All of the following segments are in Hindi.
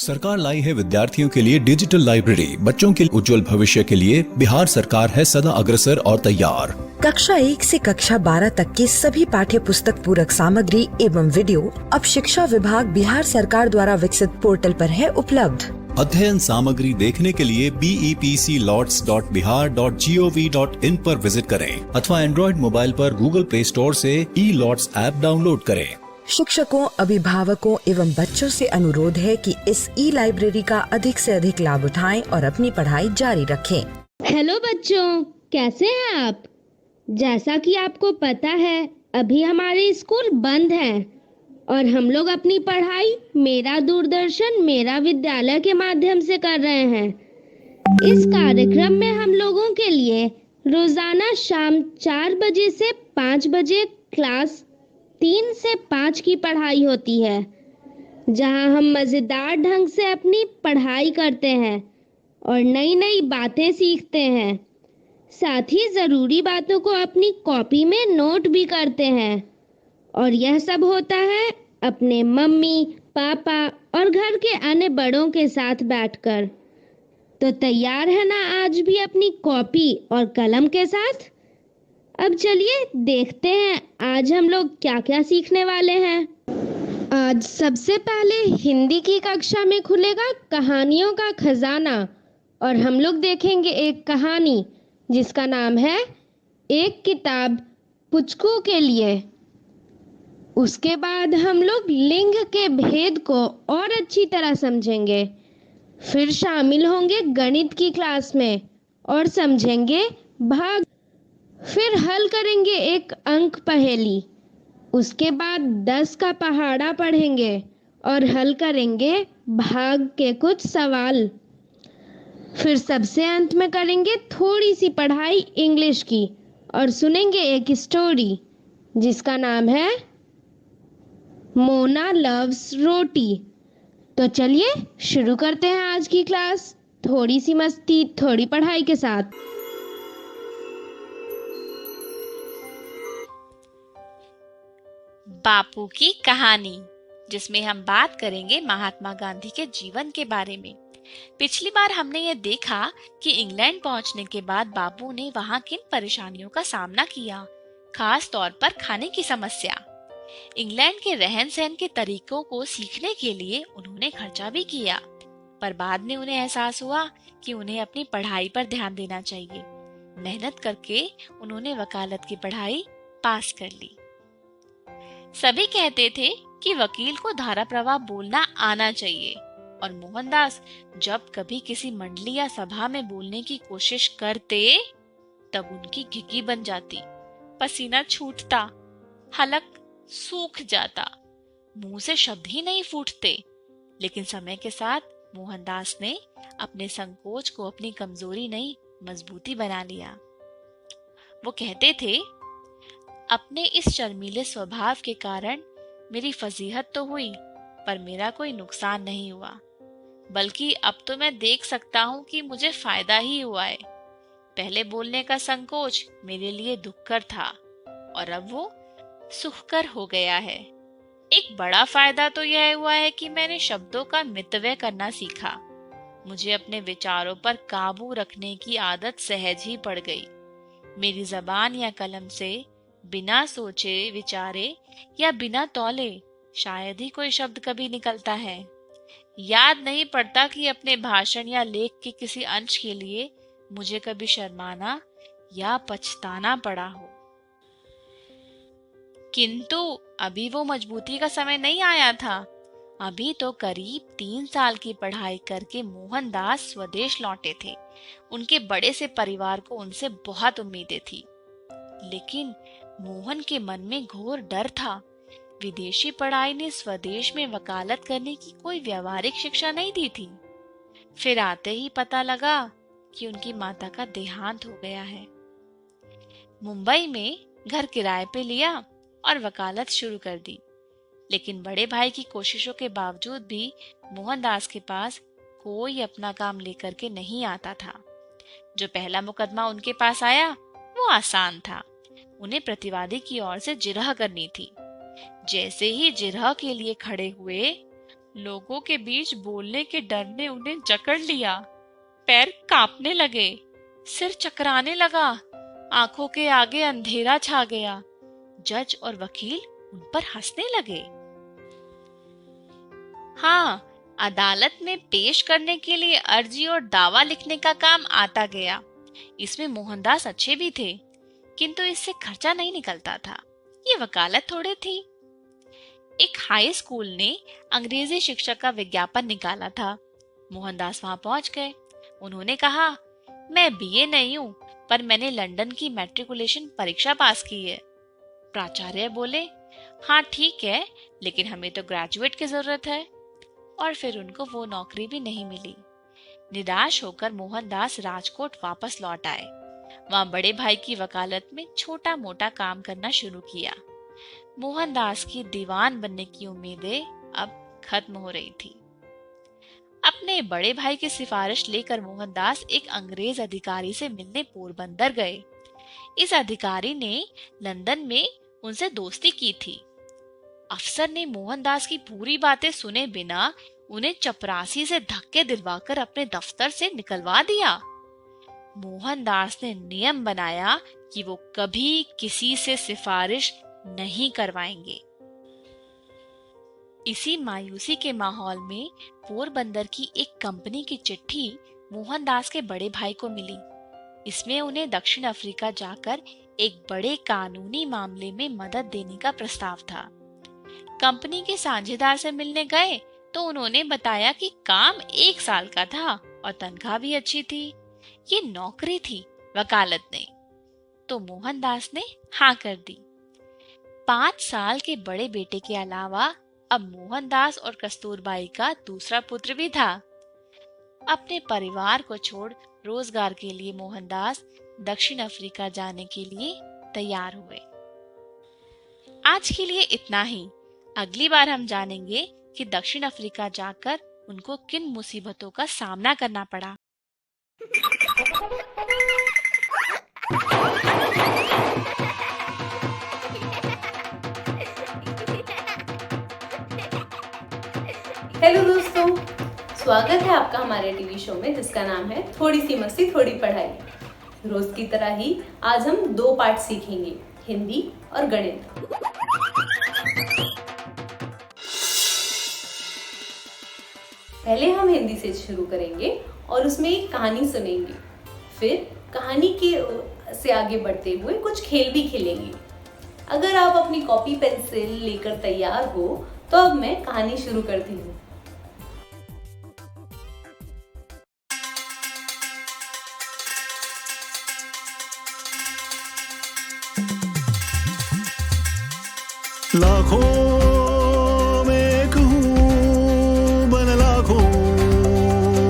सरकार लाई है विद्यार्थियों के लिए डिजिटल लाइब्रेरी। बच्चों के उज्जवल भविष्य के लिए बिहार सरकार है सदा अग्रसर और तैयार। कक्षा 1 से कक्षा 12 तक की सभी पाठ्य पुस्तक पूरक सामग्री एवं वीडियो अब शिक्षा विभाग बिहार सरकार द्वारा विकसित पोर्टल पर है उपलब्ध। अध्ययन सामग्री देखने के लिए BEPCLots.bihar.gov.in पर विजिट करें अथवा एंड्रॉइड मोबाइल पर गूगल प्ले स्टोर से E-Lots ऐप डाउनलोड करें। शिक्षकों, अभिभावकों एवं बच्चों से अनुरोध है कि इस ई-लाइब्रेरी का अधिक से अधिक लाभ उठाएं और अपनी पढ़ाई जारी रखें। हेलो बच्चों, कैसे हैं आप? जैसा कि आपको पता है, अभी हमारे स्कूल बंद हैं और हम लोग अपनी पढ़ाई मेरा दूरदर्शन मेरा विद्यालय के माध्यम से कर रहे हैं। इस कार्यक्रम में हम लोगों के लिए रोजाना शाम 4 बजे से 5 बजे क्लास 3 से 5 की पढ़ाई होती है, जहां हम मजेदार ढंग से अपनी पढ़ाई करते हैं और नई नई बातें सीखते हैं। साथ ही ज़रूरी बातों को अपनी कॉपी में नोट भी करते हैं और यह सब होता है अपने मम्मी, पापा और घर के अन्य बड़ों के साथ बैठकर। तो तैयार है ना आज भी अपनी कॉपी और कलम के साथ? अब चलिए देखते हैं आज हम लोग क्या क्या सीखने वाले हैं। आज सबसे पहले हिंदी की कक्षा में खुलेगा कहानियों का खजाना और हम लोग देखेंगे एक कहानी जिसका नाम है एक किताब पुचकू के लिए। उसके बाद हम लोग लिंग के भेद को और अच्छी तरह समझेंगे। फिर शामिल होंगे गणित की क्लास में और समझेंगे भाग। फिर हल करेंगे एक अंक पहेली। उसके बाद 10 का पहाड़ा पढ़ेंगे और हल करेंगे भाग के कुछ सवाल। फिर सबसे अंत में करेंगे थोड़ी सी पढ़ाई इंग्लिश की और सुनेंगे एक स्टोरी जिसका नाम है मोना लव्स रोटी। तो चलिए शुरू करते हैं आज की क्लास, थोड़ी सी मस्ती थोड़ी पढ़ाई के साथ। बापू की कहानी, जिसमें हम बात करेंगे महात्मा गांधी के जीवन के बारे में। पिछली बार हमने ये देखा कि इंग्लैंड पहुंचने के बाद बापू ने वहां किन परेशानियों का सामना किया, खास तौर पर खाने की समस्या। इंग्लैंड के रहन सहन के तरीकों को सीखने के लिए उन्होंने खर्चा भी किया, पर बाद में उन्हें एहसास हुआ कि उन्हें अपनी पढ़ाई पर ध्यान देना चाहिए। मेहनत करके उन्होंने वकालत की पढ़ाई पास कर ली। सभी कहते थे कि वकील को धारा प्रवाह बोलना आना चाहिए और मोहनदास जब कभी किसी मंडली या सभा में बोलने की कोशिश करते तब उनकी घिघी बन जाती, पसीना छूटता, हलक सूख जाता, मुंह से शब्द ही नहीं फूटते। लेकिन समय के साथ मोहनदास ने अपने संकोच को अपनी कमजोरी नहीं मजबूती बना लिया। वो कहते थे, अपने इस शर्मीले स्वभाव के कारण मेरी फजीहत तो हुई पर मेरा कोई नुकसान नहीं हुआ, बल्कि अब तो मैं देख सकता हूँ कि मुझे फायदा ही हुआ है। पहले बोलने का संकोच मेरे लिए दुखकर था और अब वो सुखकर हो गया है। एक बड़ा फायदा तो यह हुआ है कि मैंने शब्दों का मितव्यय करना सीखा। मुझे अपने विचारों पर काबू रखने की आदत सहज ही पड़ गई। मेरी जबान या कलम से बिना सोचे विचारे या बिना तौले शायद ही कोई शब्द कभी निकलता है। याद नहीं पड़ता कि अपने भाषण या लेख के किसी अंश के लिए मुझे कभी शर्माना या पछताना पड़ा हो। किंतु अभी वो मजबूती का समय नहीं आया था। अभी तो करीब 3 साल की पढ़ाई करके मोहनदास स्वदेश लौटे थे। उनके बड़े से परिवार को उनसे बहुत उम्मीदें थी, लेकिन मोहन के मन में घोर डर था। विदेशी पढ़ाई ने स्वदेश में वकालत करने की कोई व्यावहारिक शिक्षा नहीं दी थी। फिर आते ही पता लगा कि उनकी माता का देहांत हो गया है। मुंबई में घर किराए पे लिया और वकालत शुरू कर दी, लेकिन बड़े भाई की कोशिशों के बावजूद भी मोहनदास के पास कोई अपना काम लेकर के नहीं आता था। जो पहला मुकदमा उनके पास आया वो आसान था। उन्हें प्रतिवादी की ओर से जिरह करनी थी। जैसे ही जिरह के लिए खड़े हुए, लोगों के बीच बोलने के डर ने उन्हें जकड़ लिया। पैर कांपने लगे, सिर चकराने लगा, आंखों के आगे अंधेरा छा गया। जज और वकील उन पर हंसने लगे। हाँ, अदालत में पेश करने के लिए अर्जी और दावा लिखने का काम आता गया। इसमें मोहनदास अच्छे भी थे, किंतु इससे खर्चा नहीं निकलता था। ये वकालत थोड़े थी। एक हाई स्कूल ने अंग्रेजी शिक्षक का विज्ञापन निकाला था। मोहनदास वहां पहुंच गए। उन्होंने कहा, मैं बीए नहीं हूं, पर मैंने लंदन की मैट्रिकुलेशन परीक्षा पास की है। प्राचार्य बोले, हाँ ठीक है, लेकिन हमें तो ग्रेजुएट की जरूरत है। और फिर उनको वो नौकरी भी नहीं मिली। निराश होकर मोहनदास राजकोट वापस लौट आए। वहां बड़े भाई की वकालत में छोटा मोटा काम करना शुरू किया। मोहनदास की दीवान बनने की उम्मीदें अब खत्म हो रही थी। अपने बड़े भाई की सिफारिश लेकर मोहनदास एक अंग्रेज अधिकारी से मिलने पोरबंदर गए। इस अधिकारी ने लंदन में उनसे दोस्ती की थी। अफसर ने मोहनदास की पूरी बातें सुने बिना उन्हें चपरासी से धक्के दिलवाकर अपने दफ्तर से निकलवा दिया। मोहनदास ने नियम बनाया कि वो कभी किसी से सिफारिश नहीं करवाएंगे। इसी मायूसी के माहौल में पोरबंदर की एक कंपनी की चिट्ठी मोहनदास के बड़े भाई को मिली। इसमें उन्हें दक्षिण अफ्रीका जाकर एक बड़े कानूनी मामले में मदद देने का प्रस्ताव था। कंपनी के साझेदार से मिलने गए तो उन्होंने बताया कि काम 1 साल का था और तनख्वाह भी अच्छी थी। ये नौकरी थी, वकालत नहीं। तो मोहनदास ने हाँ कर दी। 5 साल के बड़े बेटे के अलावा अब मोहनदास और कस्तूरबाई का दूसरा पुत्र भी था। अपने परिवार को छोड़ रोजगार के लिए मोहनदास दक्षिण अफ्रीका जाने के लिए तैयार हुए। आज के लिए इतना ही। अगली बार हम जानेंगे कि दक्षिण अफ्रीका जाकर उनको किन मुसीबतों का सामना करना पड़ा। हेलो दोस्तों, स्वागत है आपका हमारे टीवी शो में जिसका नाम है थोड़ी सी मस्ती थोड़ी पढ़ाई। रोज की तरह ही आज हम 2 पाठ सीखेंगे, हिंदी और गणित। पहले हम हिंदी से शुरू करेंगे और उसमें एक कहानी सुनेंगे। फिर कहानी के से आगे बढ़ते हुए कुछ खेल भी खेलेंगे। अगर आप अपनी कॉपी पेंसिल लेकर तैयार हो तो अब मैं कहानी शुरू करती हूँ। लाखों में एक हूँ, बन लाखों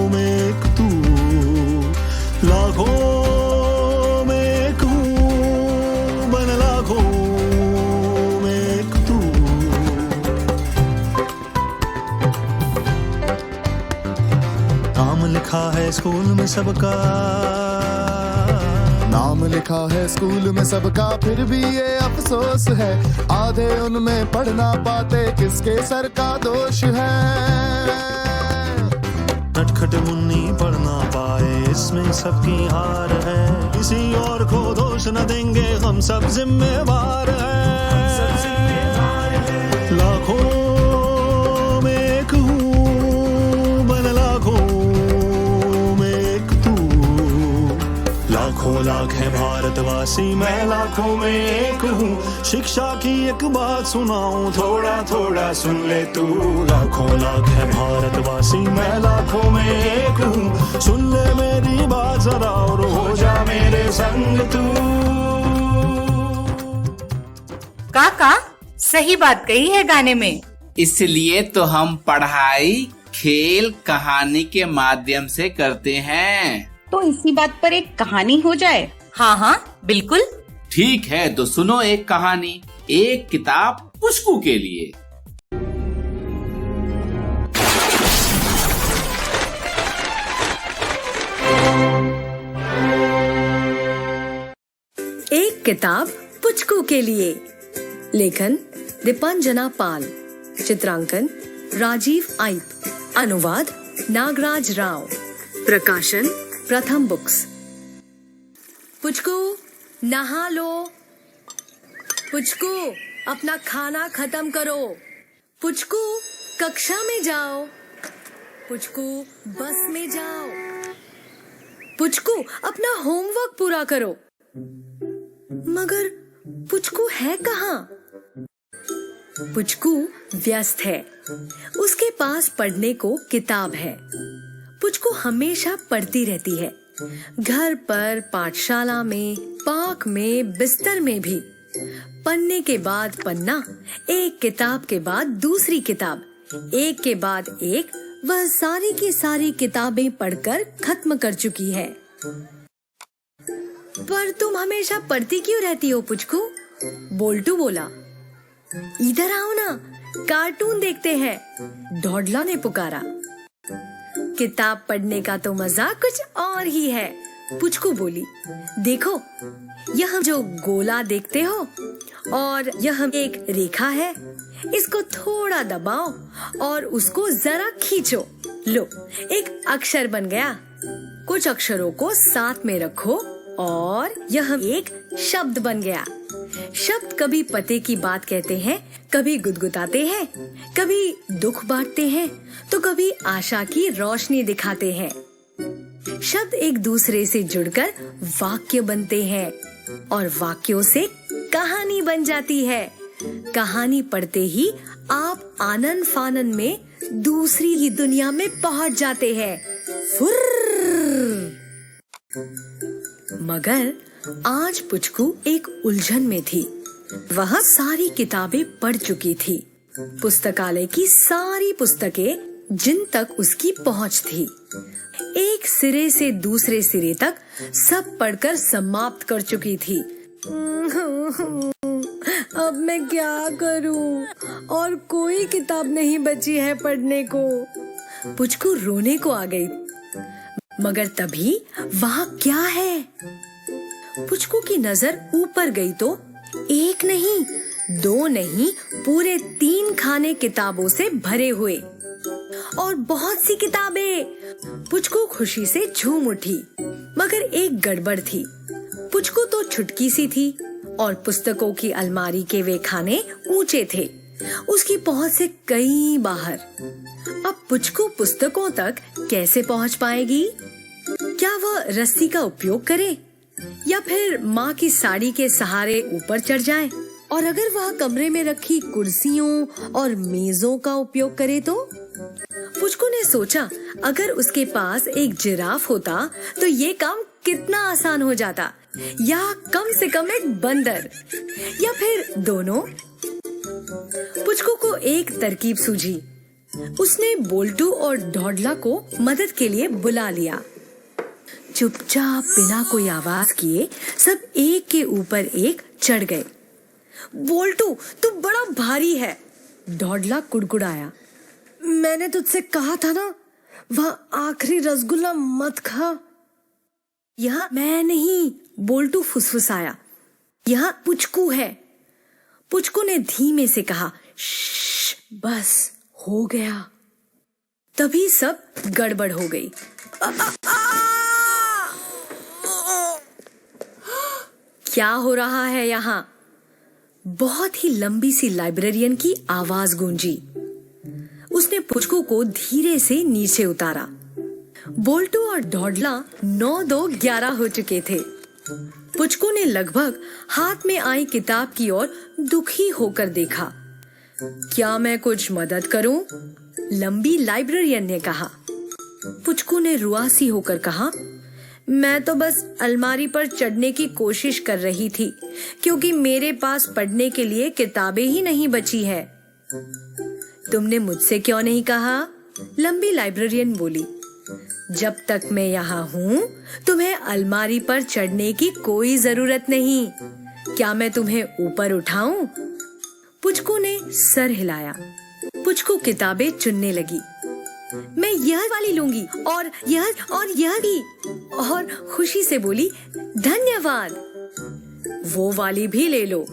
में एक तू। लाखों में एक हूँ, बन लाखों में एक तू। नाम लिखा है स्कूल में सबका, नाम लिखा है स्कूल में सबका, फिर भी ये अफसोस है आधे उनमें पढ़ ना पाते, किसके सर का दोष है। नटखट मुन्नी पढ़ ना पाए, इसमें सबकी हार है। किसी और को दोष न देंगे, हम सब जिम्मेवार हैं। लाखों में एक हूँ, बन लाखों में एक तू। लाखों लाख है भारतवासी, मैं लाखों में एक हूँ। शिक्षा की एक बात सुनाऊं, थोड़ा थोड़ा सुन ले तू। लाखों लाख है भारतवासी, मैं लाखों में एक हूँ। सुन ले मेरी बात जरा और हो जा मेरे संग तू। काका, सही बात कही है गाने में। इसलिए तो हम पढ़ाई खेल कहानी के माध्यम से करते हैं। तो इसी बात पर एक कहानी हो जाए। हाँ हाँ बिल्कुल। ठीक है, तो सुनो एक कहानी, एक किताब पुष्कू के लिए। एक किताब पुचकू के लिए। लेखन दीपांजना पाल, चित्रांकन राजीव आइप, अनुवाद नागराज राव, प्रकाशन प्रथम बुक्स। पुचकू नहा लो, पुचकू अपना खाना खत्म करो, पुचकू कक्षा में जाओ, पुचकू बस में जाओ, पुचकू अपना होमवर्क पूरा करो। मगर पुचकू है कहाँ? पुचकू व्यस्त है, उसके पास पढ़ने को किताब है। पुचकू हमेशा पढ़ती रहती है, घर पर, पाठशाला में, पार्क में, बिस्तर में भी। पन्ने के बाद पन्ना, एक किताब के बाद दूसरी किताब, एक के बाद एक, वह सारी की सारी किताबें पढ़कर खत्म कर चुकी है। पर तुम हमेशा पढ़ती क्यों रहती हो पुचकू? बोल्टू बोला। इधर आओ ना, कार्टून देखते हैं, ढोढला ने पुकारा। किताब पढ़ने का तो मजा कुछ और ही है, पुचकू बोली। देखो, यह जो गोला देखते हो और यह एक रेखा है, इसको थोड़ा दबाओ और उसको जरा खींचो। लो, एक अक्षर बन गया। कुछ अक्षरों को साथ में रखो और यह एक शब्द बन गया। शब्द कभी पते की बात कहते हैं, कभी गुदगुदाते हैं, कभी दुख बांटते हैं, तो कभी आशा की रोशनी दिखाते हैं। शब्द एक दूसरे से जुड़कर वाक्य बनते हैं और वाक्यों से कहानी बन जाती है। कहानी पढ़ते ही आप आनन फानन में दूसरी ही दुनिया में पहुंच जाते हैं। मगर आज पुचकू एक उलझन में थी। वह सारी किताबें पढ़ चुकी थी, पुस्तकालय की सारी पुस्तकें जिन तक उसकी पहुंच थी। एक सिरे से दूसरे सिरे तक सब पढ़कर समाप्त कर चुकी थी। अब मैं क्या करूं? और कोई किताब नहीं बची है पढ़ने को। पुचकू रोने को आ गई। मगर तभी वहाँ क्या है? पुचकू की नजर ऊपर गई तो एक नहीं, दो नहीं, पूरे 3 खाने किताबों से भरे हुए और बहुत सी किताबें। पुचकू खुशी से झूम उठी। मगर एक गड़बड़ थी। पुचकू तो छुटकी सी थी और पुस्तकों की अलमारी के वे खाने ऊंचे थे, उसकी पहुंच से कहीं बाहर। अब पुचकू पुस्तकों तक कैसे पहुंच पाएगी? क्या वह रस्सी का उपयोग करे या फिर माँ की साड़ी के सहारे ऊपर चढ़ जाए? और अगर वह कमरे में रखी कुर्सियों और मेजों का उपयोग करे तो? पुचकू ने सोचा, अगर उसके पास एक जिराफ होता तो ये काम कितना आसान हो जाता, या कम से कम एक बंदर, या फिर दोनों। पुचकू को एक तरकीब सूझी। उसने बोल्टू और ढोढला को मदद के लिए बुला लिया। चुपचाप बिना कोई आवाज किए सब एक के ऊपर एक चढ़ गए। बोल्टू, तू बड़ा भारी है, ढोढला कुड़कुड़ाया। मैंने तुझसे कहा था ना, वह आखिरी रसगुल्ला मत खा। यह मैं नहीं, बोल्टू फुसफुसाया, यह पुचकू है। पुचकू ने धीमे से कहा, श्श, बस हो गया। तभी सब गड़बड़ हो गई। क्या हो रहा है यहाँ? बहुत ही लंबी सी लाइब्रेरियन की आवाज गूंजी। उसने पुचकू को धीरे से नीचे उतारा। बोल्टू और ढोढला 9-2-11 हो चुके थे। पुचकू ने लगभग हाथ में आई किताब की ओर दुखी होकर देखा। क्या मैं कुछ मदद करूं? लंबी लाइब्रेरियन ने कहा। पुचकू ने रुआसी होकर कहा, मैं तो बस अलमारी पर चढ़ने की कोशिश कर रही थी, क्योंकि मेरे पास पढ़ने के लिए किताबें ही नहीं बची है। तुमने मुझसे क्यों नहीं कहा? लंबी लाइब्रेरियन बोली। जब तक मैं यहाँ हूँ, तुम्हें अलमारी पर चढ़ने की कोई जरूरत नहीं। क्या मैं तुम्हें ऊपर उठाऊं? पुचकू ने सर हिलाया। पुचकू किताबें चुनने लगी। मैं यह वाली लूंगी और यह भी, और खुशी से बोली, धन्यवाद। वो वाली भी ले लो।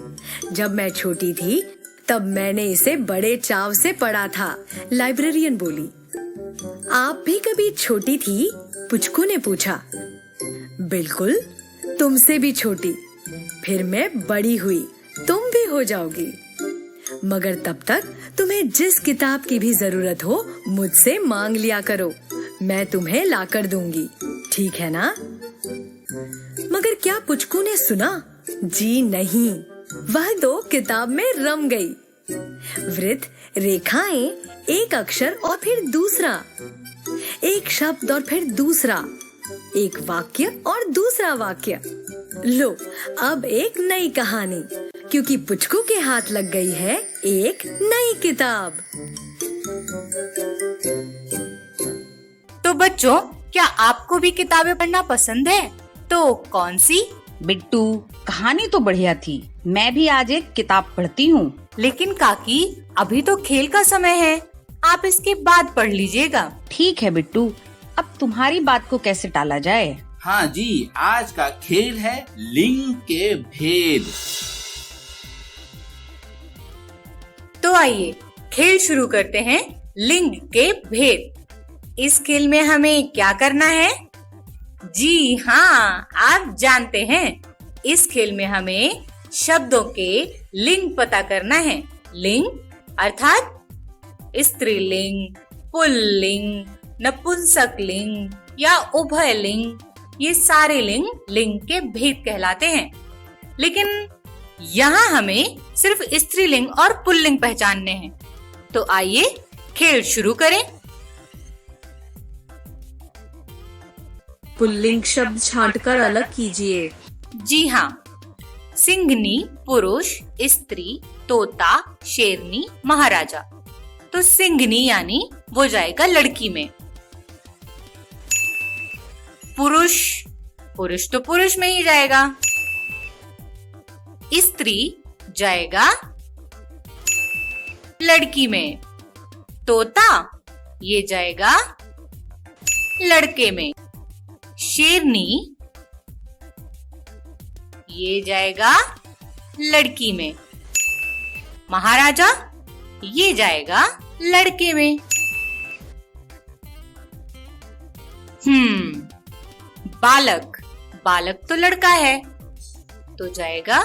जब मैं छोटी थी तब मैंने इसे बड़े चाव से पढ़ा था। लाइब्रेरियन बोली। आप भी कभी छोटी थी? पुचकू ने पूछा। बिल्कुल, तुमसे भी छोटी। फिर मैं बड़ी हुई, तुम भी हो जाओगी। मगर तब तक तुम्हें जिस किताब की भी जरूरत हो मुझसे मांग लिया करो, मैं तुम्हें लाकर दूंगी, ठीक है ना? मगर क्या पुचकू ने सुना? जी नहीं, वह तो किताब में रम गई। वृत्त, रेखाएं, एक अक्षर और फिर दूसरा, एक शब्द और फिर दूसरा, एक वाक्य और दूसरा वाक्य। लो, अब एक नई कहानी, क्योंकि पुचकू के हाथ लग गई है एक नई किताब। तो बच्चों, क्या आपको भी किताबें पढ़ना पसंद है? तो कौन सी? बिट्टू, कहानी तो बढ़िया थी। मैं भी आज एक किताब पढ़ती हूँ। लेकिन काकी, अभी तो खेल का समय है, आप इसके बाद पढ़ लीजिएगा। ठीक है बिट्टू, अब तुम्हारी बात को कैसे टाला जाए? हाँ जी, आज का खेल है लिंग के भेद। तो आइए खेल शुरू करते हैं। लिंग के भेद। इस खेल में हमें क्या करना है? जी हाँ, आप जानते हैं, इस खेल में हमें शब्दों के लिंग पता करना है। लिंग अर्थात स्त्रीलिंग, पुल्लिंग, नपुंसकलिंग या उभयलिंग, ये सारे लिंग लिंग के भेद कहलाते हैं। लेकिन यहाँ हमें सिर्फ स्त्रीलिंग और पुल्लिंग पहचानने हैं। तो आइए खेल शुरू करें। पुल्लिंग शब्द छांटकर अलग कीजिए। जी हाँ, सिंघनी पुरुष, स्त्री, तोता, शेरनी, महाराजा। तो सिंघनी यानी वो जाएगा लड़की में। पुरुष, पुरुष तो पुरुष में ही जाएगा। स्त्री जाएगा लड़की में। तोता ये जाएगा लड़के में। शेरनी ये जाएगा लड़की में। महाराजा ये जाएगा लड़के में। बालक, बालक तो लड़का है, तो जाएगा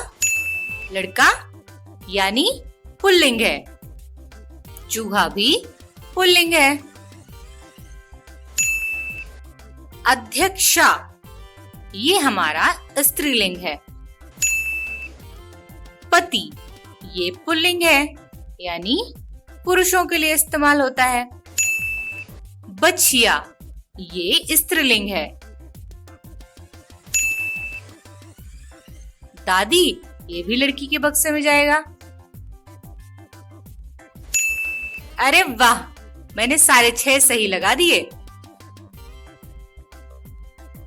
लड़का यानी पुल्लिंग है। चूहा भी पुल्लिंग है। अध्यक्षा ये हमारा स्त्रीलिंग है। पति ये पुल्लिंग है, यानी पुरुषों के लिए इस्तेमाल होता है। बछिया ये स्त्रीलिंग है। दादी ये भी लड़की के बक्से में जाएगा। अरे वाह, मैंने सारे 6 सही लगा दिए।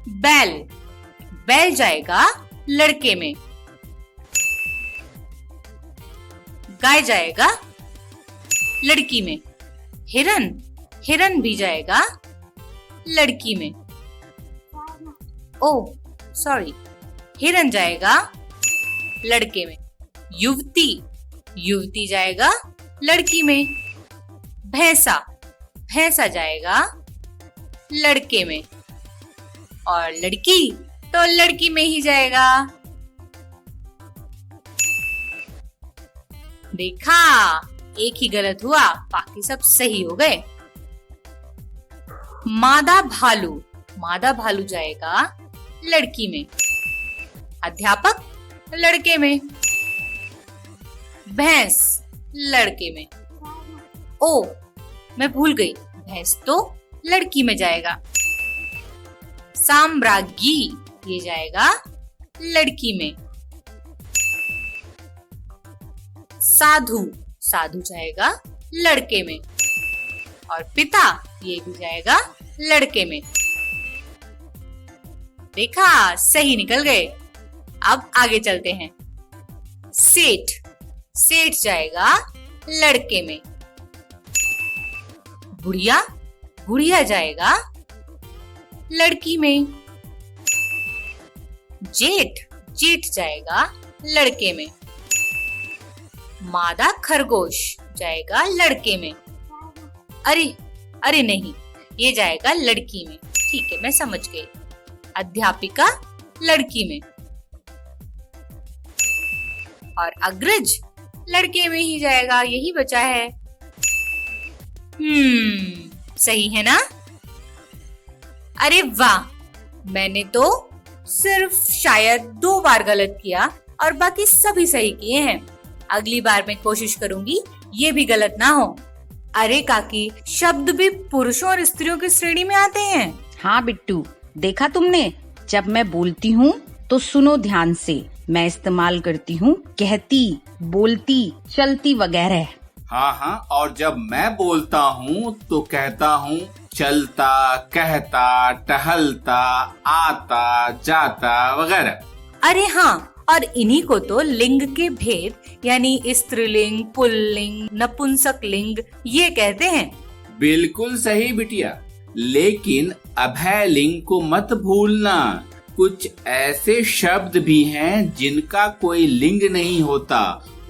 बैल, बैल जाएगा लड़के में। गाय जाएगा लड़की में। हिरन, हिरन भी जाएगा लड़की में। ओह सॉरी, हिरन जाएगा लड़के में। युवती, युवती जाएगा लड़की में। भैंसा, भैंसा जाएगा लड़के में। और लड़की तो लड़की में ही जाएगा। देखा, एक ही गलत हुआ, बाकी सब सही हो गए। मादा भालू, मादा भालू जाएगा लड़की में। अध्यापक लड़के में। भैंस लड़के में। ओ, मैं भूल गई, भैंस तो लड़की में जाएगा। साम्राज्ञी ये जाएगा लड़की में। साधु, साधु जाएगा लड़के में। और पिता ये भी जाएगा लड़के में। देखा, सही निकल गए। अब आगे चलते हैं। सेठ, सेठ जाएगा लड़के में। बुढ़िया, बुढ़िया जाएगा लड़की में। जेठ, जेठ जाएगा लड़के में। मादा खरगोश जाएगा लड़के में। अरे नहीं, ये जाएगा लड़की में। ठीक है, मैं समझ गई। अध्यापिका लड़की में और अग्रज लड़के में ही जाएगा, यही बचा है। सही है ना? अरे वाह, मैंने तो सिर्फ शायद 2 बार गलत किया और बाकी सभी सही किए हैं। अगली बार मैं कोशिश करूंगी ये भी गलत ना हो। अरे काकी, शब्द भी पुरुषों और स्त्रियों की श्रेणी में आते हैं। हाँ बिट्टू, देखा तुमने, जब मैं बोलती हूँ तो सुनो ध्यान से। मैं इस्तेमाल करती हूँ कहती, बोलती, चलती वगैरह। हाँ, और जब मैं बोलता हूँ तो कहता हूँ चलता, कहता, टहलता, आता, जाता वगैरह। अरे हाँ, और इन्हीं को तो लिंग के भेद यानी स्त्रीलिंग, पुल्लिंग, नपुंसक लिंग ये कहते हैं। बिल्कुल सही बिटिया, लेकिन अभय लिंग को मत भूलना। कुछ ऐसे शब्द भी हैं जिनका कोई लिंग नहीं होता,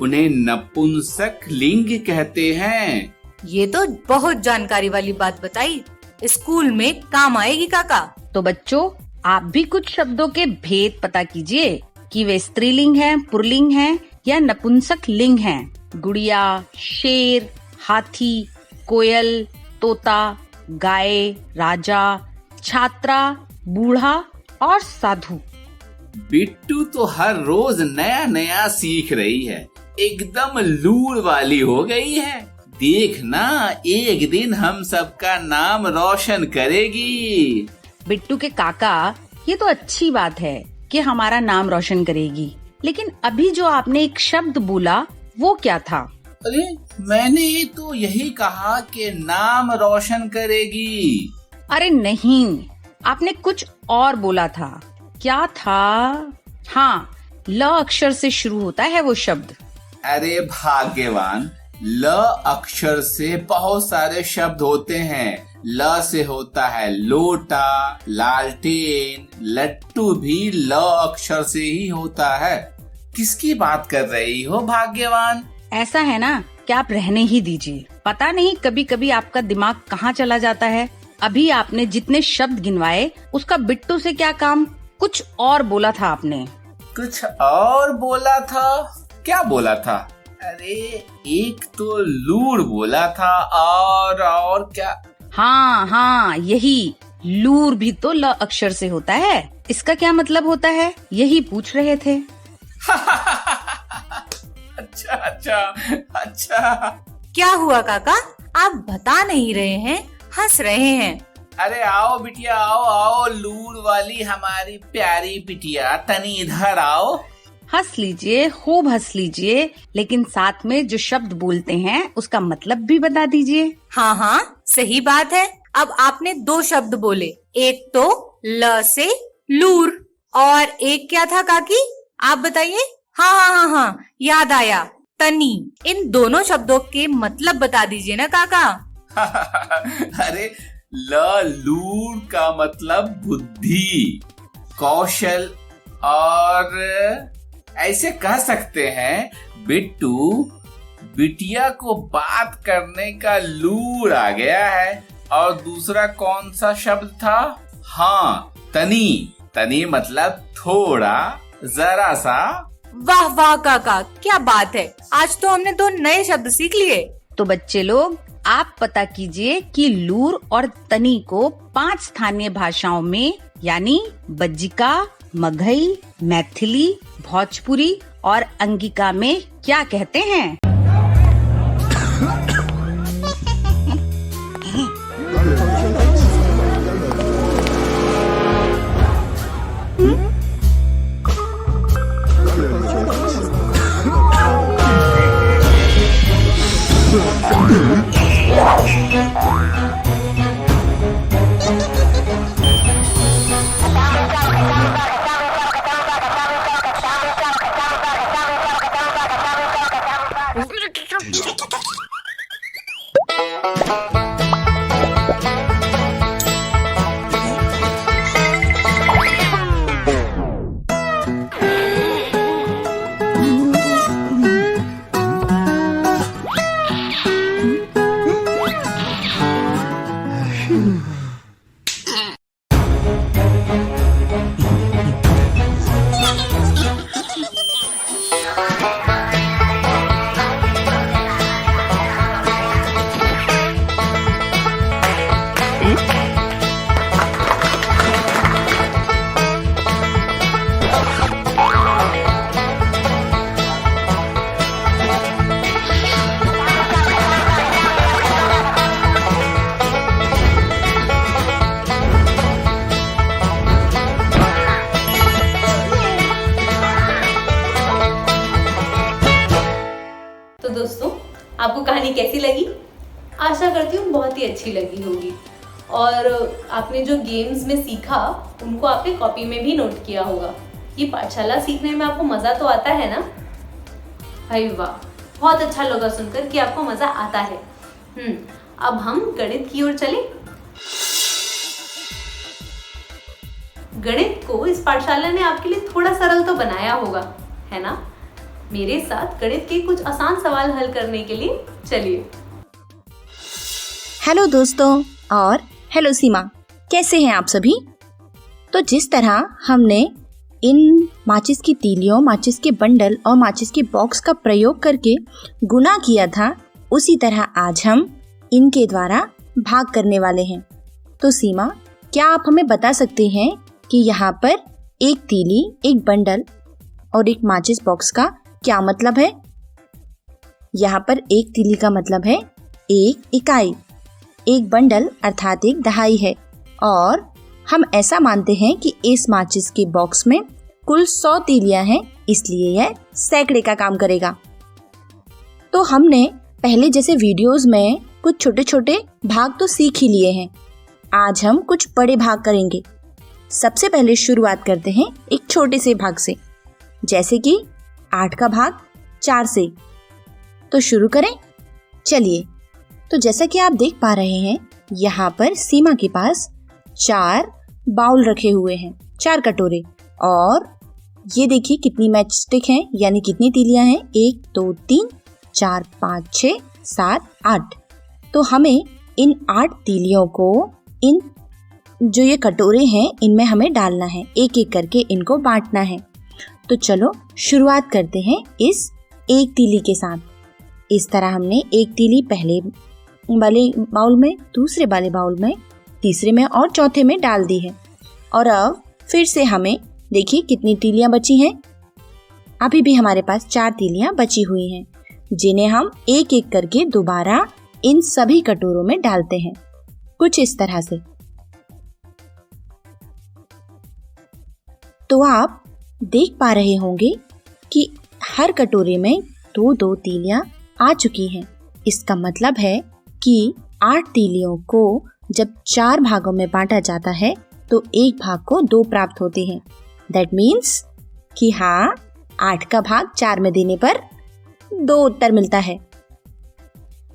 उन्हें नपुंसक लिंग कहते हैं। ये तो बहुत जानकारी वाली बात बताई, स्कूल में काम आएगी काका। तो बच्चों, आप भी कुछ शब्दों के भेद पता कीजिए कि वे स्त्रीलिंग हैं, पुल्लिंग हैं या नपुंसक लिंग हैं। गुड़िया, शेर, हाथी, कोयल, तोता, गाय, राजा, छात्रा, बूढ़ा और साधु। बिट्टू तो हर रोज नया नया सीख रही है, एकदम लूड़ वाली हो गई है। देखना, एक दिन हम सबका नाम रोशन करेगी। बिट्टू के काका, ये तो अच्छी बात है कि हमारा नाम रोशन करेगी, लेकिन अभी जो आपने एक शब्द बोला वो क्या था? अरे मैंने तो यही कहा कि नाम रोशन करेगी। अरे नहीं, आपने कुछ और बोला था। क्या था? हाँ, ल अक्षर से शुरू होता है वो शब्द। अरे भाग्यवान, ल अक्षर से बहुत सारे शब्द होते हैं। ल से होता है लोटा, लालटेन, लट्टू भी ल अक्षर से ही होता है। किसकी बात कर रही हो भाग्यवान? ऐसा है ना कि आप रहने ही दीजिए। पता नहीं कभी कभी आपका दिमाग कहाँ चला जाता है। अभी आपने जितने शब्द गिनवाए उसका बिट्टू से क्या काम? कुछ और बोला था आपने। कुछ और बोला था? क्या बोला था? अरे एक तो लूर बोला था, और क्या? हाँ, यही लूर भी तो ल अक्षर से होता है। इसका क्या मतलब होता है, यही पूछ रहे थे। अच्छा। क्या हुआ काका, आप बता नहीं रहे हैं, हंस रहे हैं। अरे आओ बिटिया, आओ, लूर वाली हमारी प्यारी बिटिया, तनी इधर आओ। हंस लीजिए, खूब हंस लीजिए, लेकिन साथ में जो शब्द बोलते हैं उसका मतलब भी बता दीजिए। हाँ, सही बात है। अब आपने 2 शब्द बोले, एक तो ल से लूर और एक क्या था काकी, आप बताइए। हाँ, याद आया, तनी। इन दोनों शब्दों के मतलब बता दीजिए ना काका। अरे लूर का मतलब बुद्धि, कौशल, और ऐसे कह सकते हैं बिट्टू, बिटिया को बात करने का लूर आ गया है। और दूसरा कौन सा शब्द था? हाँ, तनी मतलब थोड़ा, जरा सा। वाह काका, क्या बात है, आज तो हमने 2 नए शब्द सीख लिए। तो बच्चे लोग, आप पता कीजिए कि लूर और तनी को 5 स्थानीय भाषाओं में यानी बज्जिका, मगही, मैथिली, भोजपुरी और अंगिका में क्या कहते हैं? आशा करती हूँ बहुत ही अच्छी लगी होगी और आपने जो गेम्स में सीखा उनको आपने कॉपी में भी नोट किया होगा। ये पाठशाला सीखने में आपको मज़ा तो आता है ना? भाई वाह, बहुत अच्छा लगा सुनकर कि आपको मज़ा आता है। अब हम गणित की ओर चलें। गणित को इस पाठशाला ने आपके लिए थोड़ा सरल तो बनाया होगा, है ना? मेरे साथ गणित के कुछ आसान सवाल हल करने के लिए चलिए। हेलो दोस्तों और हेलो सीमा, कैसे हैं आप सभी? तो जिस तरह हमने इन माचिस की तीलियों, माचिस के बंडल और माचिस के बॉक्स का प्रयोग करके गुणा किया था, उसी तरह आज हम इनके द्वारा भाग करने वाले हैं। तो सीमा, क्या आप हमें बता सकते हैं कि यहाँ पर एक तीली, एक बंडल और एक माचिस बॉक्स का क्या मतलब है? यहाँ पर एक तीली का मतलब है एक इकाई, एक बंडल अर्थात एक दहाई है और हम ऐसा मानते हैं कि इस माचिस के बॉक्स में कुल 100 तीलियां हैं, इसलिए यह सैकड़े का काम करेगा। तो हमने पहले जैसे वीडियोस में कुछ छोटे छोटे भाग तो सीख ही लिए हैं, आज हम कुछ बड़े भाग करेंगे। सबसे पहले शुरुआत करते हैं एक छोटे से भाग से, जैसे कि 8 का भाग 4 से। तो शुरू करें, चलिए। तो जैसा कि आप देख पा रहे हैं, यहाँ पर सीमा के पास 4 बाउल रखे हुए हैं, 4 कटोरे, और ये देखिए कितनी मैच स्टिक हैं, यानी कितनी तीलियां हैं, 1 2 3 4 5 6 7 8। तो हमें इन 8 तीलियों को इन जो ये कटोरे हैं इनमें हमें डालना है, एक एक करके इनको बांटना है। तो चलो शुरुआत करते हैं इस एक तीली के साथ। इस तरह हमने एक तीली पहले वाले बाउल में, दूसरे वाले बाउल में, तीसरे में और चौथे में डाल दी है। और अब फिर से हमें देखिए कितनी तीलियां बची हैं। अभी भी हमारे पास 4 तीलियां बची हुई हैं, जिन्हें हम एक एक करके दोबारा इन सभी कटोरों में डालते हैं, कुछ इस तरह से। तो आप देख पा रहे होंगे कि हर कटोरे में 2-2 तीलियां आ चुकी हैं। इसका मतलब है कि 8 तीलियों को जब 4 भागों में बांटा जाता है तो एक भाग को 2 प्राप्त होते हैं। दैट मीन्स कि हाँ, 8 का भाग 4 में देने पर 2 उत्तर मिलता है।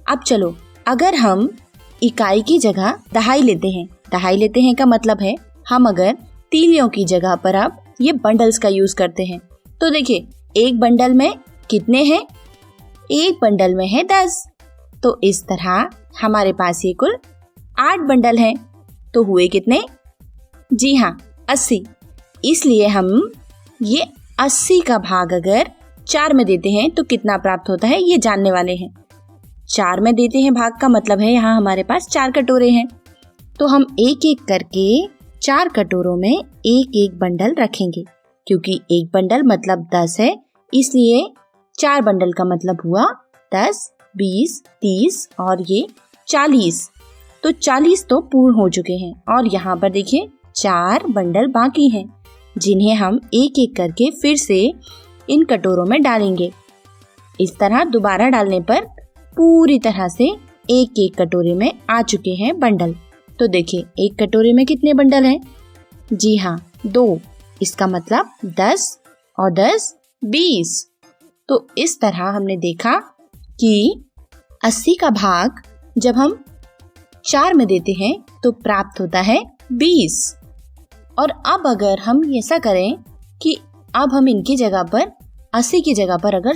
अब चलो, अगर हम इकाई की जगह दहाई लेते हैं, दहाई लेते हैं का मतलब है हम अगर तीलियों की जगह पर अब ये बंडल्स का यूज करते हैं, तो देखिए एक बंडल में कितने हैं? एक बंडल में है 10। तो इस तरह हमारे पास ये कुल 8 बंडल हैं। तो हुए कितने? जी हाँ, 80। इसलिए हम ये 80 का भाग अगर 4 में देते हैं तो कितना प्राप्त होता है ये जानने वाले हैं। 4 में देते हैं भाग का मतलब है यहाँ हमारे पास 4 कटोरे हैं, तो हम एक एक करके 4 कटोरों में एक एक बंडल रखेंगे। क्योंकि एक बंडल मतलब 10 है, इसलिए 4 बंडल का मतलब हुआ 10, 20, 30 और ये 40। तो 40 तो पूर्ण हो चुके हैं और यहाँ पर देखिए 4 बंडल बाकी हैं, जिन्हें हम एक एक करके फिर से इन कटोरों में डालेंगे। इस तरह दोबारा डालने पर पूरी तरह से एक एक कटोरे में आ चुके हैं बंडल। तो देखिए एक कटोरे में कितने बंडल हैं? जी हाँ, 2। इसका मतलब 10 और 10 20। तो इस तरह हमने देखा कि 80 का भाग जब हम 4 में देते हैं तो प्राप्त होता है 20। और अब अगर हम ऐसा करें कि अब हम इनकी जगह पर 80 की जगह पर अगर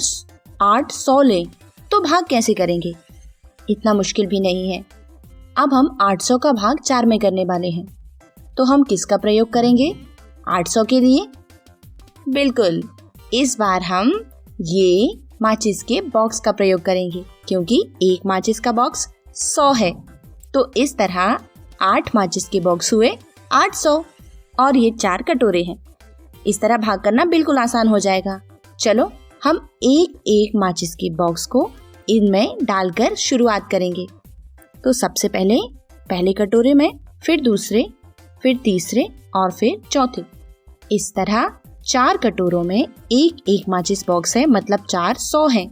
800 लें तो भाग कैसे करेंगे? इतना मुश्किल भी नहीं है। अब हम 800 का भाग 4 में करने वाले हैं, तो हम किसका प्रयोग करेंगे 800 के लिए? बिल्कुल, इस बार हम ये माचिस के बॉक्स का प्रयोग करेंगे, क्योंकि एक माचिस का बॉक्स 100 है। तो इस तरह 8 माचिस के बॉक्स हुए 800 और ये 4 कटोरे हैं। इस तरह भाग करना बिल्कुल आसान हो जाएगा। चलो हम एक एक माचिस के बॉक्स को इनमें डालकर शुरुआत करेंगे। तो सबसे पहले कटोरे में, फिर दूसरे, फिर तीसरे और फिर चौथे। इस तरह 4 कटोरों में एक एक माचिस बॉक्स है, मतलब 400 हैं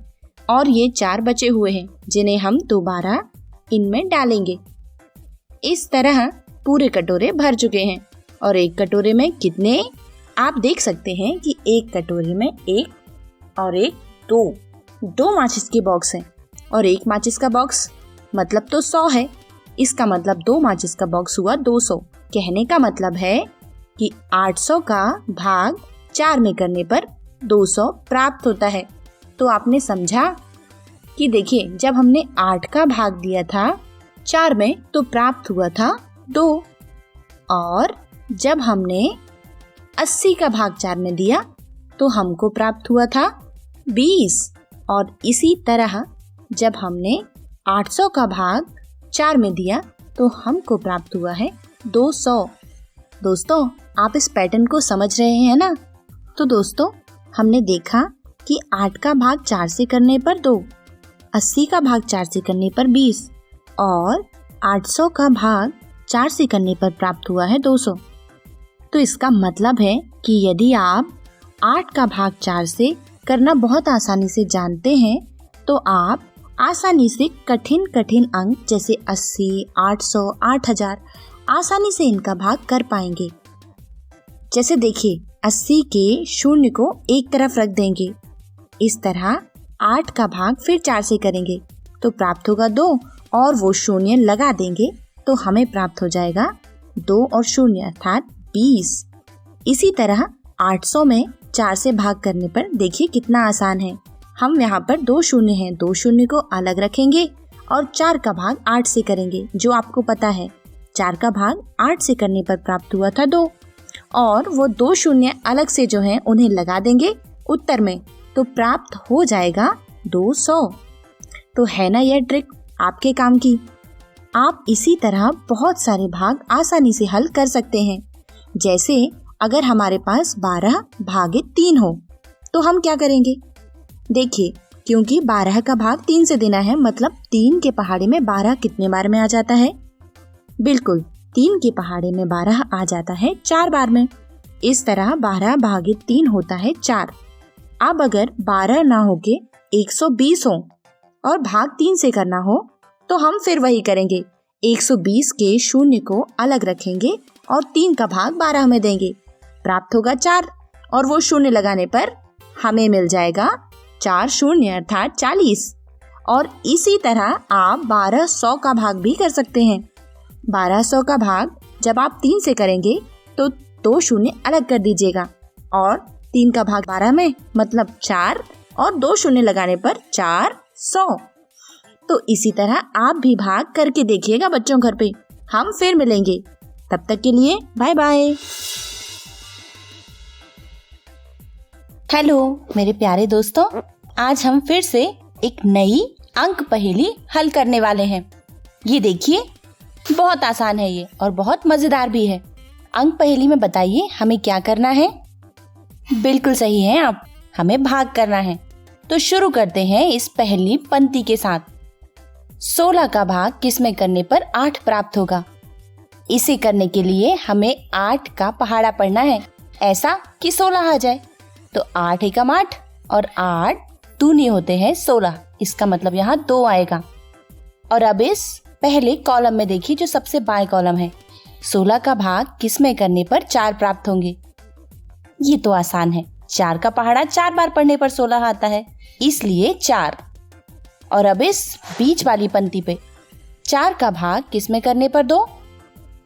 और ये 4 बचे हुए हैं, जिन्हें हम दोबारा इनमें डालेंगे। इस तरह पूरे कटोरे भर चुके हैं। और एक कटोरे में कितने, आप देख सकते हैं कि एक कटोरे में एक और एक दो माचिस के बॉक्स हैं। और एक माचिस का बॉक्स मतलब तो 100 है। इसका मतलब 2 माचिस का बॉक्स हुआ 200। कहने का मतलब है कि 800 का भाग 4 में करने पर 200 प्राप्त होता है। तो आपने समझा कि देखिए, जब हमने 8 का भाग दिया था 4 में तो प्राप्त हुआ था 2, और जब हमने 80 का भाग 4 में दिया तो हमको प्राप्त हुआ था 20। और इसी तरह जब हमने 800 का भाग 4 में दिया तो हमको प्राप्त हुआ है 200। दोस्तों, आप इस पैटर्न को समझ रहे हैं ना? तो दोस्तों, हमने देखा कि 8 का भाग 4 से करने पर 2, 80 का भाग 4 से करने पर 20 और 800 का भाग 4 से करने पर प्राप्त हुआ है 200। तो इसका मतलब है कि यदि आप 8 का भाग 4 से करना बहुत आसानी से जानते हैं तो आप आसानी से कठिन अंक जैसे 80, 800, 8000 आसानी से इनका भाग कर पाएंगे। जैसे देखिए, 80 के शून्य को एक तरफ रख देंगे। इस तरह 8 का भाग फिर 4 से करेंगे तो प्राप्त होगा 2 और वो शून्य लगा देंगे तो हमें प्राप्त हो जाएगा 2 और शून्य अर्थात 20। इसी तरह 800 में 4 से भाग करने पर देखिए कितना आसान है। हम यहाँ पर 2 शून्य हैं, 2 शून्य को अलग रखेंगे और 4 का भाग 8 से करेंगे। जो आपको पता है 4 का भाग 8 से करने पर प्राप्त हुआ था 2 और वो 2 शून्य अलग से जो हैं उन्हें लगा देंगे उत्तर में तो प्राप्त हो जाएगा 200। तो है ना यह ट्रिक आपके काम की। आप इसी तरह बहुत सारे भाग आसानी से हल कर सकते हैं। जैसे अगर हमारे पास 12 भागे 3 हो तो हम क्या करेंगे? देखिए, क्योंकि 12 का भाग 3 से देना है मतलब 3 के पहाड़े में 12 कितने बार में आ जाता है? बिल्कुल, 3 के पहाड़े में 12 आ जाता है 4 बार में। इस तरह 12 भागे 3 होता है 4। अब अगर 12 ना होके 120 हो और भाग 3 से करना हो तो हम फिर वही करेंगे, 120 के शून्य को अलग रखेंगे और 3 का भाग 12 में देंगे। प्राप्त होगा 4 और वो शून्य लगाने पर हमें मिल जाएगा 4 शून्य अर्थात 40। और इसी तरह आप 1200 का भाग भी कर सकते हैं। 1200 का भाग जब आप 3 से करेंगे तो 2 शून्य अलग कर दीजिएगा और 3 का भाग 12 में मतलब 4 और 2 शून्य लगाने पर 400। तो इसी तरह आप भी भाग करके देखिएगा बच्चों घर पे। हम फिर मिलेंगे, तब तक के लिए बाय बाय। हेलो मेरे प्यारे दोस्तों, आज हम फिर से एक नई अंक पहेली हल करने वाले हैं। ये देखिए, बहुत आसान है ये और बहुत मजेदार भी है। अंक पहेली में बताइए हमें क्या करना है? बिल्कुल सही है आप, हमें भाग करना है। तो शुरू करते हैं इस पहली पंक्ति के साथ। 16 का भाग किसमें करने पर 8 प्राप्त होगा? इसे करने के लिए हमें 8 का पहाड़ा पढ़ना है, ऐसा कि 16 आ जाए। तो 8 एकम 8 और 8 दूनी होते हैं 16, इसका मतलब यहाँ 2 आएगा। और अब इस पहले कॉलम में देखिए जो सबसे बाएं कॉलम है, 16 का भाग किसमें करने पर 4 प्राप्त होंगे? ये तो आसान है, 4 का पहाड़ा 4 बार पढ़ने पर 16 आता है, इसलिए 4। और अब इस बीच वाली पंक्ति पे 4 का भाग किसमें करने पर 2?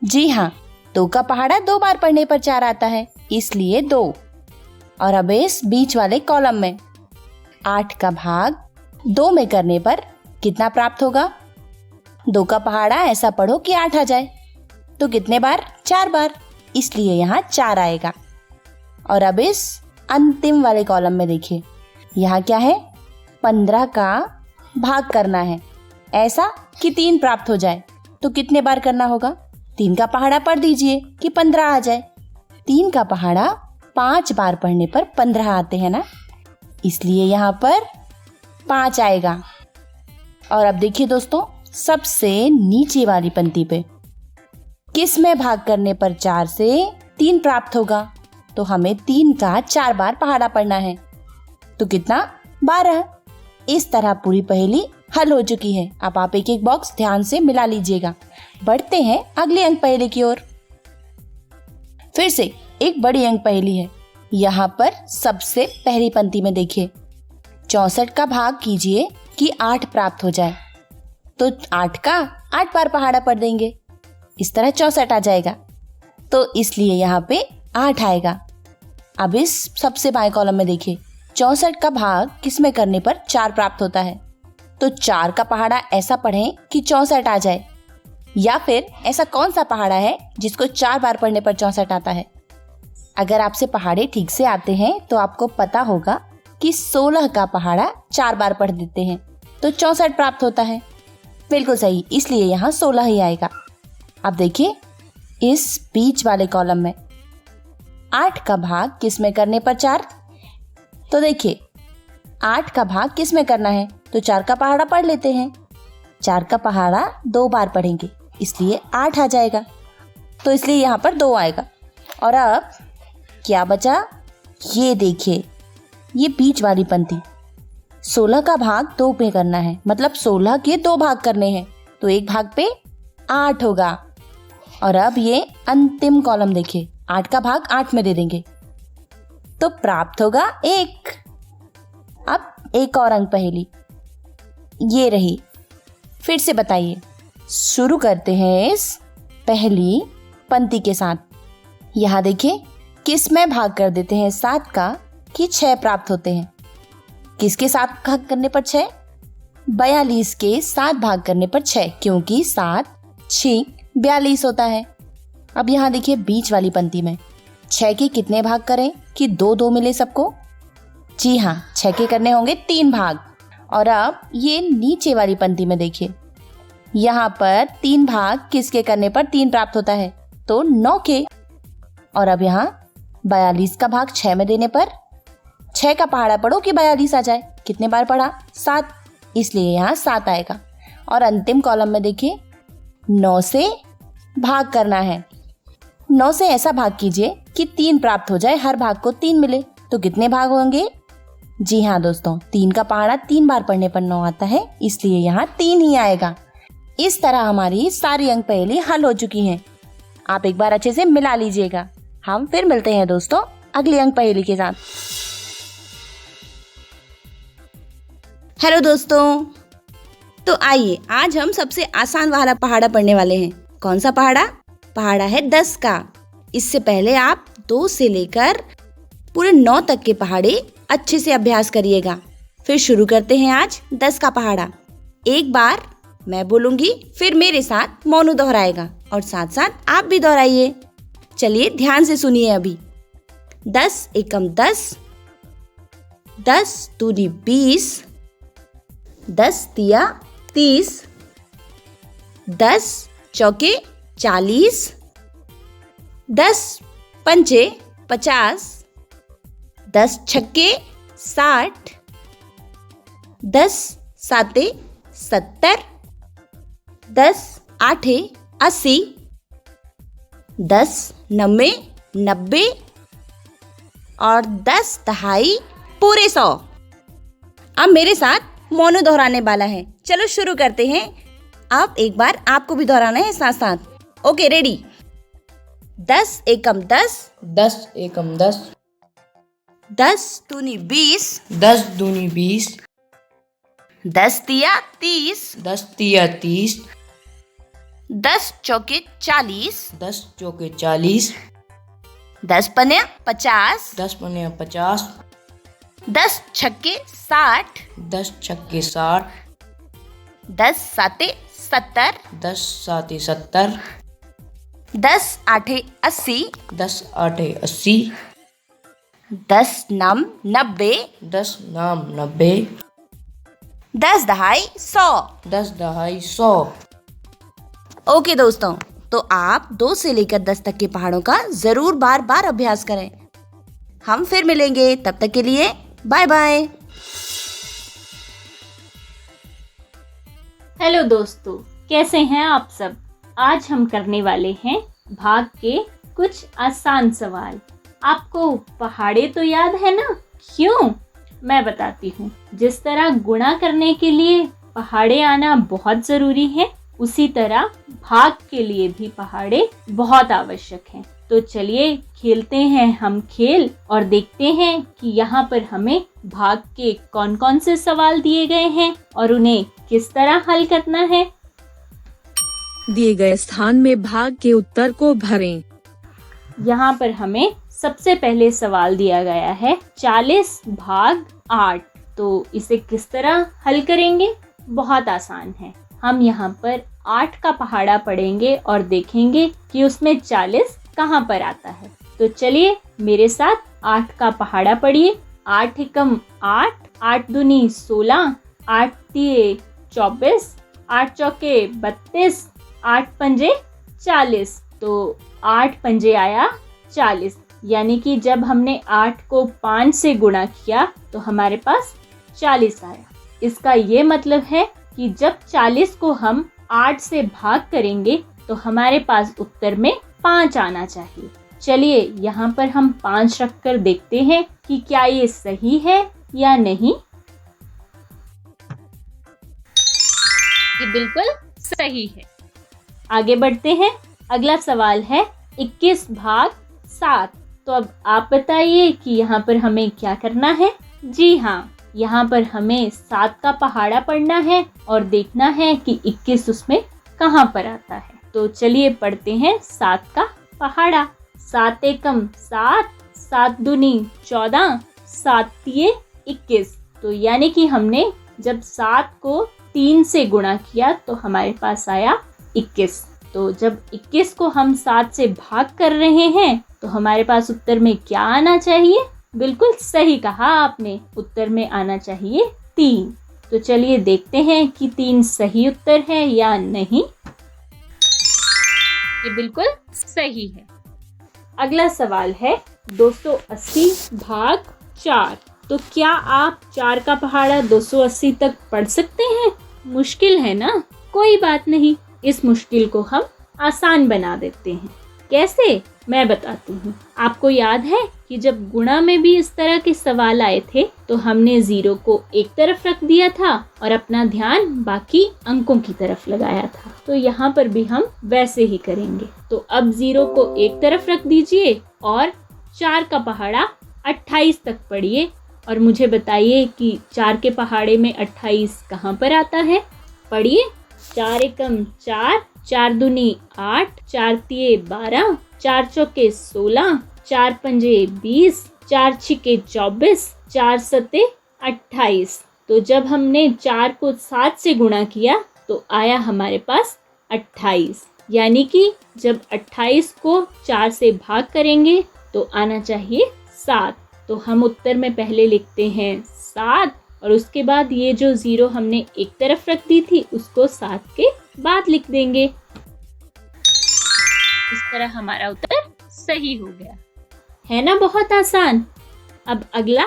जी हाँ, 2 का पहाड़ा 2 बार पढ़ने पर 4 आता है, इसलिए 2। और अब इस बीच वाले कॉलम में 8 का भाग 2 में करने पर कितना प्राप्त होगा? 2 का पहाड़ा ऐसा पढ़ो कि 8 आ जाए, तो कितने बार? 4 बार, इसलिए यहाँ 4 आएगा। और अब इस अंतिम वाले कॉलम में देखिए, यहाँ क्या है? 15 का भाग करना है, ऐसा कि 3 प्राप्त हो जाए, तो कितने बार करना होगा? 3 का पहाड़ा पढ़ दीजिए कि 15 आ जाए। 3 का पहाड़ा 5 बार पढ़ने पर 15 आते हैं ना, इसलिए यहाँ पर 5 आएगा। और अब देखिए दोस्तों, सबसे नीचे वाली पंक्ति पे किस में भाग करने पर 4 से 3 प्राप्त होगा? तो हमें 3 का 4 बार पहाड़ा पढ़ना है, तो कितना? 12। इस तरह पूरी पहेली हल हो चुकी है। अब आप एक एक बॉक्स ध्यान से मिला लीजिएगा। बढ़ते हैं अगले अंक पहेली की ओर। फिर से एक बड़ी अंक पहेली है। यहाँ पर सबसे पहली पंक्ति में देखिए, 64 का भाग कीजिए कि 8 प्राप्त हो जाए। तो 8 का 8 बार पहाड़ा पढ़ देंगे, इस तरह 64 आ जाएगा। तो इसलिए यहाँ पे 8 आएगा। अब इस सबसे बाएं कॉलम में देखिए, 64 का भाग किसमें करने पर 4 प्राप्त होता है। तो 4 का पहाड़ा ऐसा पढ़ें कि 64 आ जाए, या फिर ऐसा कौन सा पहाड़ा है जिसको 4 बार पढ़ने पर 64 आता है। अगर आपसे पहाड़े ठीक से आते हैं तो आपको पता होगा कि 16 का पहाड़ा 4 बार पढ़ देते हैं तो 64 प्राप्त होता है। बिल्कुल सही, इसलिए यहाँ 16 ही आएगा। अब देखिए इस बीच वाले कॉलम में 8 का भाग किस में करने पर 4। तो देखिए 8 का भाग किस में करना है, तो 4 का पहाड़ा पढ़ लेते हैं। 4 का पहाड़ा 2 बार पढ़ेंगे, इसलिए 8 आ जाएगा। तो इसलिए यहाँ पर 2 आएगा। और अब क्या बचा, ये देखिए ये बीच वाली पंक्ति, 16 का भाग 2 पे करना है, मतलब 16 के 2 भाग करने हैं, तो एक भाग पे 8 होगा। और अब ये अंतिम कॉलम देखिए, 8 का भाग 8 में दे देंगे तो प्राप्त होगा 1। अब एक और अंक पहेली ये रही। फिर से बताइए, शुरू करते हैं इस पहली पंक्ति के साथ। यहाँ देखिए किस में भाग कर देते हैं 7 का कि 6 प्राप्त होते हैं। किसके 7 भाग करने पर 6? 42 के 7 भाग करने पर 6, क्योंकि 7 6 42 होता है। अब यहाँ देखिए बीच वाली पंक्ति में 6 के कितने भाग करें कि 2 मिले सबको? जी हाँ, 6 के करने होंगे 3 भाग। और अब ये नीचे वाली पंक्ति में देखिए, यहाँ पर 3 भाग किसके करने पर 3 प्राप्त होता है, तो 9 के। और अब यहाँ 42 का भाग 6 में देने पर 6 का पहाड़ा पढ़ो कि 42 आ जाए। कितने बार पढ़ा? 7, इसलिए यहाँ 7 आएगा। और अंतिम कॉलम में देखिए 9 से भाग करना है। 9 से ऐसा भाग कीजिए कि 3 प्राप्त हो जाए, हर भाग को 3 मिले। तो कितने भाग होंगे? जी हाँ दोस्तों, 3 का पहाड़ा 3 बार पढ़ने पर 9 आता है, इसलिए यहाँ 3 ही आएगा। इस तरह हमारी सारी अंक पहेली हल हो चुकी हैं। आप एक बार अच्छे से मिला लीजिएगा। हम फिर मिलते हैं दोस्तों अगली अंक पहेली के साथ। हेलो दोस्तों, तो आइए आज हम सबसे आसान वाला पहाड़ा पढ़ने वाले हैं। कौन सा पहाड़ा? पहाड़ा है 10 का। इससे पहले आप 2 से लेकर पूरे 9 तक के पहाड़े अच्छे से अभ्यास करिएगा। फिर शुरू करते हैं आज 10 का पहाड़ा। एक बार मैं बोलूंगी, फिर मेरे साथ मोनू दोहराएगा और साथ साथ आप भी दोहराइए। चलिए ध्यान से सुनिए अभी। 10 एकम 10, 10 दूनी 20, 10 तिया 30, 10 चौके 40, 10 पंचे 50, 10 छक्के 60, 10 साते 70, 10 आठे 80, 10 नम्मे 90 और 10 दहाई पूरे 100। अब मेरे साथ मोनू दोहराने वाला है। चलो शुरू करते हैं। अब एक बार आपको भी दोहराना है साथ साथ। Okay ready? 10 एकम 10, 10 एकम 10, 10 दूनी 20, 10 दूनी 20, 10 तिया 30, 10 तिया 30, 10 चौके 40, 10 चौके 40, 10 पन्या 50, 10 पन्या 50, 10 छक्के 60, 10 छक्के 60, 10 साते 70, 10 साते 70, 10 आठे 80, 10 आठे 80, 10 नम 90, 10 नाम 90, 10 दहाई 100, 10 दहाई 100। ओके दोस्तों, तो आप 2 से लेकर 10 तक के पहाड़ों का जरूर बार बार अभ्यास करें। हम फिर मिलेंगे, तब तक के लिए बाय बाय। हेलो दोस्तों, कैसे हैं आप सब? आज हम करने वाले हैं भाग के कुछ आसान सवाल। आपको पहाड़े तो याद है ना? क्यों? मैं बताती हूँ। जिस तरह गुणा करने के लिए पहाड़े आना बहुत ज़रूरी है, उसी तरह भाग के लिए भी पहाड़े बहुत आवश्यक हैं। तो चलिए खेलते हैं हम खेल और देखते हैं कि यहाँ पर हमें भाग के कौन कौन से सवाल दिए गए हैं और उन्हें किस तरह हल करना है। दिए गए स्थान में भाग के उत्तर को भरें। यहाँ पर हमें सबसे पहले सवाल दिया गया है 40 भाग 8। तो इसे किस तरह हल करेंगे? बहुत आसान है। हम यहाँ पर 8 का पहाड़ा पढ़ेंगे और देखेंगे कि उसमें 40 कहाँ पर आता है। तो चलिए मेरे साथ 8 का पहाड़ा पढ़िए। 8 एकम 8, 8 दूनी 16, 8 तिये 24, 8 चौके 32, 8 पंजे 40। तो 8 पंजे आया 40, यानी कि जब हमने 8 को 5 से गुणा किया तो हमारे पास 40 आया। इसका ये मतलब है कि जब 40 को हम 8 से भाग करेंगे तो हमारे पास उत्तर में 5 आना चाहिए। चलिए यहाँ पर हम 5 रखकर देखते हैं कि क्या ये सही है या नहीं। ये बिल्कुल सही है। आगे बढ़ते हैं। अगला सवाल है 21 भाग 7। तो अब आप बताइए कि यहाँ पर हमें क्या करना है। जी हाँ, यहाँ पर हमें 7 का पहाड़ा पढ़ना है और देखना है कि 21 उसमें कहाँ पर आता है। तो चलिए पढ़ते हैं 7 का पहाड़ा। 7 एकम 7, 7 दूनी 14, 7 तिये 21। तो यानी कि हमने जब 7 को 3 से गुणा किया तो हमारे पास आया 21। तो जब 21 को हम 7 से भाग कर रहे हैं तो हमारे पास उत्तर में क्या आना चाहिए? बिल्कुल सही कहा आपने, उत्तर में आना चाहिए 3। तो चलिए देखते हैं कि 3 सही उत्तर है या नहीं। ये बिल्कुल सही है। अगला सवाल है 280 भाग 4। तो क्या आप 4 का पहाड़ा 280 तक पढ़ सकते हैं? मुश्किल है ना? कोई बात नहीं, इस मुश्किल को हम आसान बना देते हैं। कैसे? मैं बताती हूँ। आपको याद है कि जब गुणा में भी इस तरह के सवाल आए थे तो हमने 0 को एक तरफ रख दिया था और अपना ध्यान बाकी अंकों की तरफ लगाया था। तो यहाँ पर भी हम वैसे ही करेंगे। तो अब 0 को एक तरफ रख दीजिए और 4 का पहाड़ा 28 तक पढ़िए और मुझे बताइए कि 4 के पहाड़े में 28 कहाँ पर आता है। पढ़िए। 4 एकम 4, 4 दूनी 8, 4 तिये 12, 4 चौके 16, 4 पंजे 20, 4 छिके 24, 4 सते 28। तो जब हमने 4 को 7 से गुणा किया तो आया हमारे पास 28, यानी कि जब 28 को 4 से भाग करेंगे तो आना चाहिए 7। तो हम उत्तर में पहले लिखते हैं 7 और उसके बाद ये जो 0 हमने एक तरफ रख दी थी उसको 7 के बाद लिख देंगे। इस तरह हमारा उत्तर सही हो गया है ना। बहुत आसान। अब अगला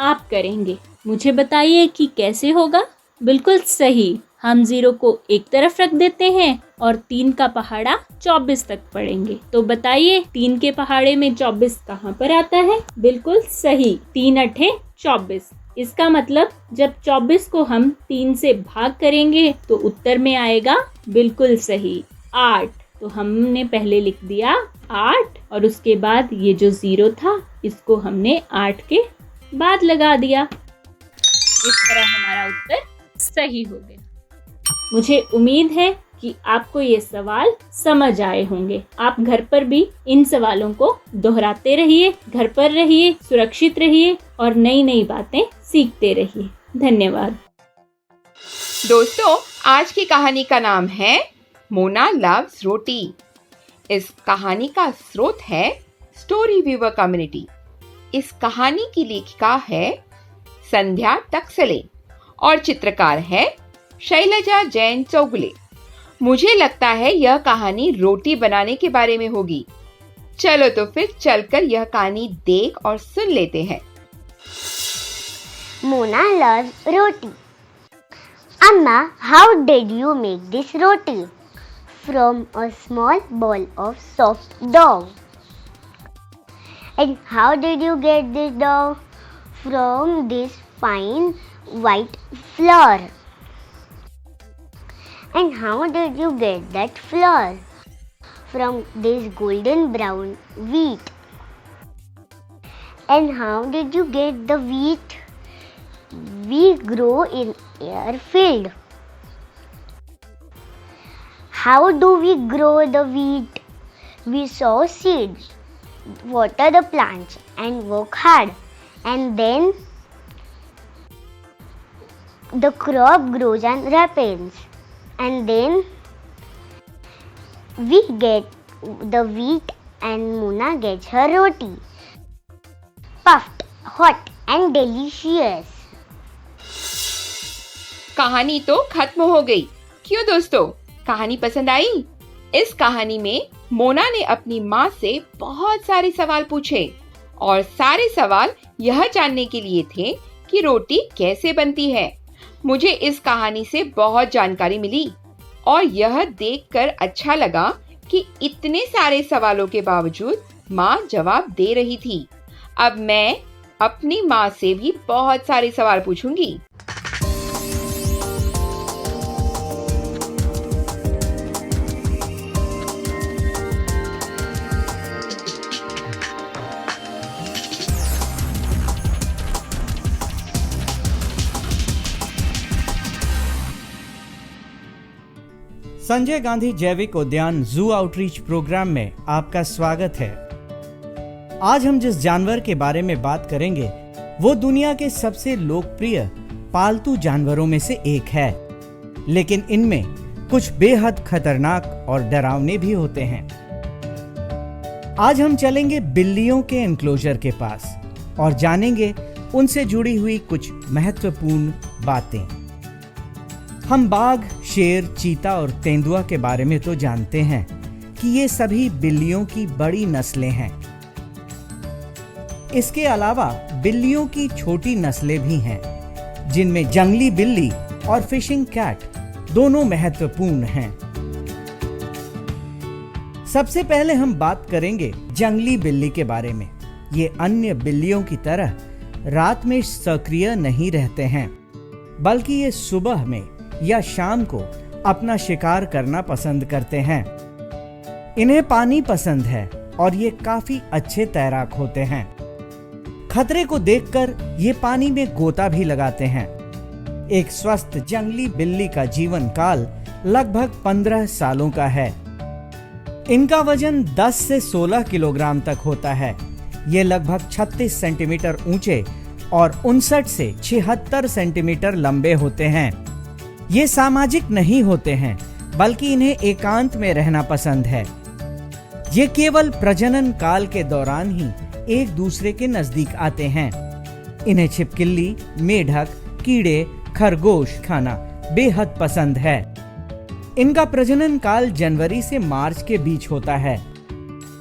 आप करेंगे। मुझे बताइए कि कैसे होगा। बिल्कुल सही, हम 0 को एक तरफ रख देते हैं और 3 का पहाड़ा 24 तक पढ़ेंगे। तो बताइए 3 के पहाड़े में 24 कहाँ पर आता है। बिल्कुल सही, 3 अठे 24। इसका मतलब जब 24 को हम 3 से भाग करेंगे तो उत्तर में आएगा बिल्कुल सही 8। तो हमने पहले लिख दिया 8 और उसके बाद ये जो 0 था इसको हमने 8 के बाद लगा दिया। इस तरह हमारा उत्तर सही हो गया। मुझे उम्मीद है कि आपको ये सवाल समझ आए होंगे। आप घर पर भी इन सवालों को दोहराते रहिए, घर पर रहिए, सुरक्षित रहिए और नई नई बातें सीखते रहिए। धन्यवाद। दोस्तों, आज की कहानी का नाम है मोना लव्स रोटी। इस कहानी का स्रोत है स्टोरी व्यूवर कम्युनिटी। इस कहानी की लेखिका है संध्या टक्सले और चित्रकार है शैलजा जैन चौगुले। मुझे लगता है यह कहानी रोटी बनाने के बारे में होगी। चलो तो फिर चलकर यह कहानी देख और सुन लेते हैं। Mona loves roti. Amma, how did you make this roti? From a small ball of soft dough. And how did you get this dough? From this fine white flour. And how did you get that flour? From this golden brown wheat. And how did you get the wheat? We grow in our field. How do we grow the wheat? We sow seeds, water the plants and work hard. And then the crop grows and ripens. And then we get the wheat and Mona gets her roti. Puffed, hot and delicious. कहानी तो खत्म हो गई। क्यों दोस्तों, कहानी पसंद आई? इस कहानी में मोना ने अपनी माँ से बहुत सारे सवाल पूछे और सारे सवाल यह जानने के लिए थे कि रोटी कैसे बनती है। मुझे इस कहानी से बहुत जानकारी मिली और यह देखकर अच्छा लगा कि इतने सारे सवालों के बावजूद माँ जवाब दे रही थी। अब मैं अपनी माँ से भी बहुत सारे सवाल पूछूंगी। संजय गांधी जैविक उद्यान जू आउटरीच प्रोग्राम में आपका स्वागत है। आज हम जिस जानवर के बारे में बात करेंगे वो दुनिया के सबसे लोकप्रिय पालतू जानवरों में से एक है, लेकिन इनमें कुछ बेहद खतरनाक और डरावने भी होते हैं। आज हम चलेंगे बिल्लियों के एनक्लोजर के पास और जानेंगे उनसे जुड़ी हुई कुछ महत्वपूर्ण बातें। हम बाघ, शेर, चीता और तेंदुआ के बारे में तो जानते हैं कि ये सभी बिल्लियों की बड़ी नस्लें हैं। इसके अलावा बिल्लियों की छोटी नस्लें भी हैं, जिनमें जंगली बिल्ली और फिशिंग कैट दोनों महत्वपूर्ण हैं। सबसे पहले हम बात करेंगे जंगली बिल्ली के बारे में। ये अन्य बिल्लियों की तरह रात में सक्रिय नहीं रहते हैं, बल्कि ये सुबह में या शाम को अपना शिकार करना पसंद करते हैं। इन्हें पानी पसंद है और ये काफी अच्छे तैराक होते हैं। खतरे को देखकर ये पानी में गोता भी लगाते हैं। एक स्वस्थ जंगली बिल्ली का जीवन काल लगभग 15 सालों का है। इनका वजन 10 से 16 किलोग्राम तक होता है। ये लगभग 36 सेंटीमीटर ऊंचे और 59 से 76 सेंटीमीटर लंबे होते हैं। ये सामाजिक नहीं होते हैं, बल्कि इन्हें एकांत में रहना पसंद है। ये केवल प्रजनन काल के दौरान ही एक दूसरे के नजदीक आते हैं। इन्हें छिपकली, मेढक, कीड़े, खरगोश खाना बेहद पसंद है। इनका प्रजनन काल जनवरी से मार्च के बीच होता है।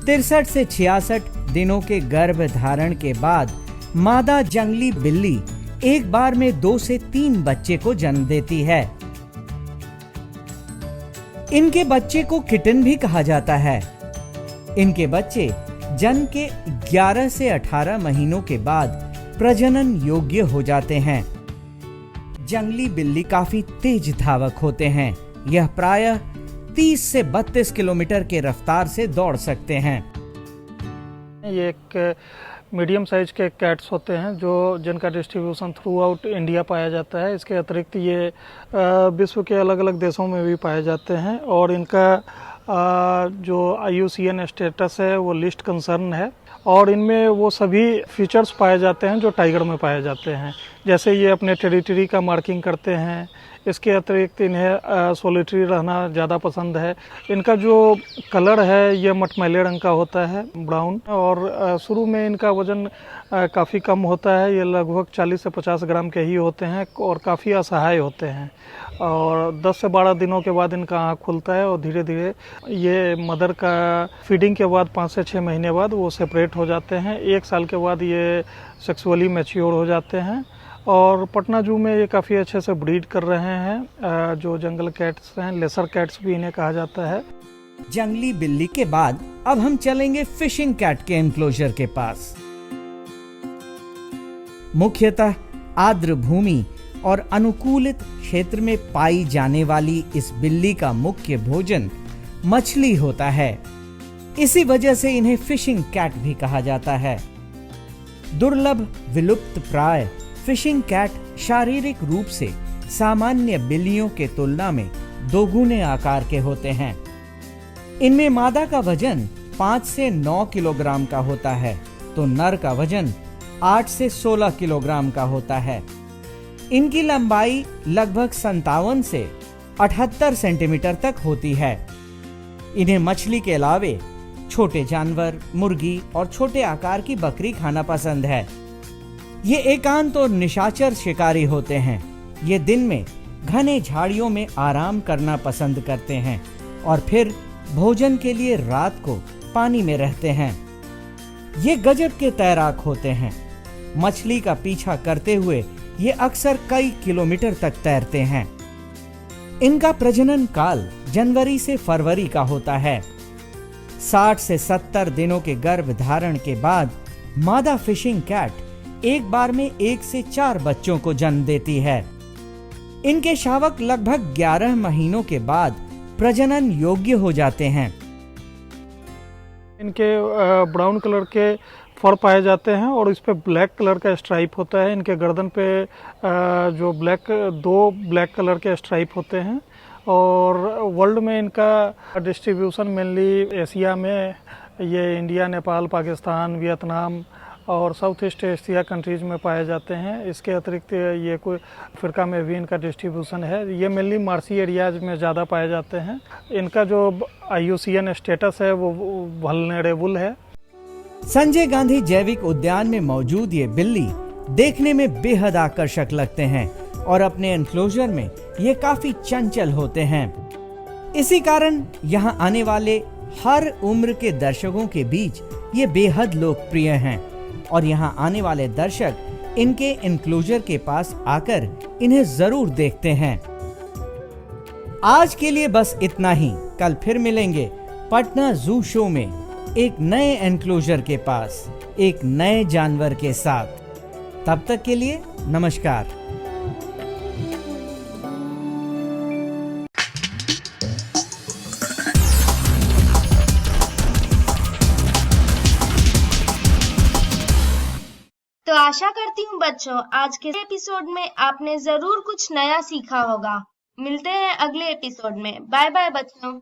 63 से 66 दिनों के गर्भ धारण के बाद मादा जंगली बिल्ली एक बार में 2 से 3 बच्चे को जन्म देती है। इनके बच्चे को किटन भी कहा जाता है। इनके बच्चे जन्म के 11 से 18 महीनों के बाद प्रजनन योग्य हो जाते हैं। जंगली बिल्ली काफी तेज धावक होते हैं। यह प्रायः 30 से 32 किलोमीटर के रफ्तार से दौड़ सकते हैं। ये एक मीडियम साइज के कैट्स होते हैं जिनका डिस्ट्रीब्यूशन थ्रू आउट इंडिया पाया जाता है। इसके अतिरिक्त ये विश्व के अलग अलग देशों में भी पाए जाते हैं और इनका जो IUCN स्टेटस है वो लिस्ट कंसर्न है और इनमें वो सभी फीचर्स पाए जाते हैं जो टाइगर में पाए जाते हैं। जैसे ये अपने टेरिटरी का मार्किंग करते हैं। इसके अतिरिक्त इन्हें सोलिटरी रहना ज़्यादा पसंद है। इनका जो कलर है ये मटमैले रंग का होता है, ब्राउन, और शुरू में इनका वज़न काफ़ी कम होता है। ये लगभग 40 से 50 ग्राम के ही होते हैं और काफ़ी असहाय होते हैं और 10 से 12 दिनों के बाद इनका आँख खुलता है और धीरे धीरे ये मदर का फीडिंग के बाद 5 से 6 महीने बाद वो सेपरेट हो जाते हैं। 1 साल के बाद ये सेक्सुअली मैच्योर हो जाते हैं और पटना जू में ये काफ़ी अच्छे से ब्रीड कर रहे हैं। जो जंगल कैट्स हैं, लेसर कैट्स भी इन्हें कहा जाता है। जंगली बिल्ली के बाद अब हम चलेंगे फिशिंग कैट के एनक्लोजर के पास। मुख्यतः आर्द्र भूमि और अनुकूलित क्षेत्र में पाई जाने वाली इस बिल्ली का मुख्य भोजन मछली होता है। इसी वजह से इन्हें फिशिंग कैट भी कहा जाता है। दुर्लभ विलुप्त प्राय फिशिंग कैट शारीरिक रूप से सामान्य बिल्लियों के तुलना में दोगुने आकार के होते हैं। इनमें मादा का वजन 5 से 9 किलोग्राम का होता है, तो नर का वजन 8 से 16 किलोग्राम का होता है। इनकी लंबाई लगभग 57 से 78 सेंटीमीटर तक होती है। इन्हें मछली के अलावे छोटे जानवर, मुर्गी और छोटे आकार की बकरी खाना पसंद है। ये एकांत और निशाचर शिकारी होते हैं। ये दिन में घने झाड़ियों में आराम करना पसंद करते हैं और फिर भोजन के लिए रात को पानी में रहते हैं। ये गजब के तैराक होते हैं। मछली का पीछा करते हुए ये अक्सर कई किलोमीटर तक तैरते हैं। इनका प्रजनन काल जनवरी से फरवरी का होता है। 60 से 70 दिनों के गर्भ धारण के बाद मादा फिशिंग कैट एक बार में 1 से 4 बच्चों को जन्म देती है। इनके शावक लगभग 11 महीनों के बाद प्रजनन योग्य हो जाते हैं। इनके ब्राउन कलर के फर पाए जाते हैं और इस पे ब्लैक कलर का स्ट्राइप होता है। इनके गर्दन पे जो 2 ब्लैक कलर के स्ट्राइप होते हैं और वर्ल्ड में इनका डिस्ट्रीब्यूशन मेनली एशिया में, ये इंडिया, नेपाल, पाकिस्तान, वियतनाम और साउथ ईस्ट एशिया कंट्रीज में पाए जाते हैं। इसके अतिरिक्त ये कोई अफ्रीका में भी इनका डिस्ट्रीब्यूशन है। ये मेनली मार्सी एरियाज में ज़्यादा पाए जाते हैं। इनका जो IUCN स्टेटस है वो वल्नरेबल है। संजय गांधी जैविक उद्यान में मौजूद ये बिल्ली देखने में बेहद आकर्षक लगते हैं और अपने एनक्लोजर में ये काफी चंचल होते हैं। इसी कारण यहाँ आने वाले हर उम्र के दर्शकों के बीच ये बेहद लोकप्रिय हैं और यहाँ आने वाले दर्शक इनके एनक्लोजर के पास आकर इन्हें जरूर देखते हैं। आज के लिए बस इतना ही। कल फिर मिलेंगे पटना जू शो में एक नए एनक्लोजर के पास एक नए जानवर के साथ। तब तक के लिए नमस्कार। तो आशा करती हूँ बच्चों आज के एपिसोड में आपने जरूर कुछ नया सीखा होगा। मिलते हैं अगले एपिसोड में। बाय बाय बच्चों।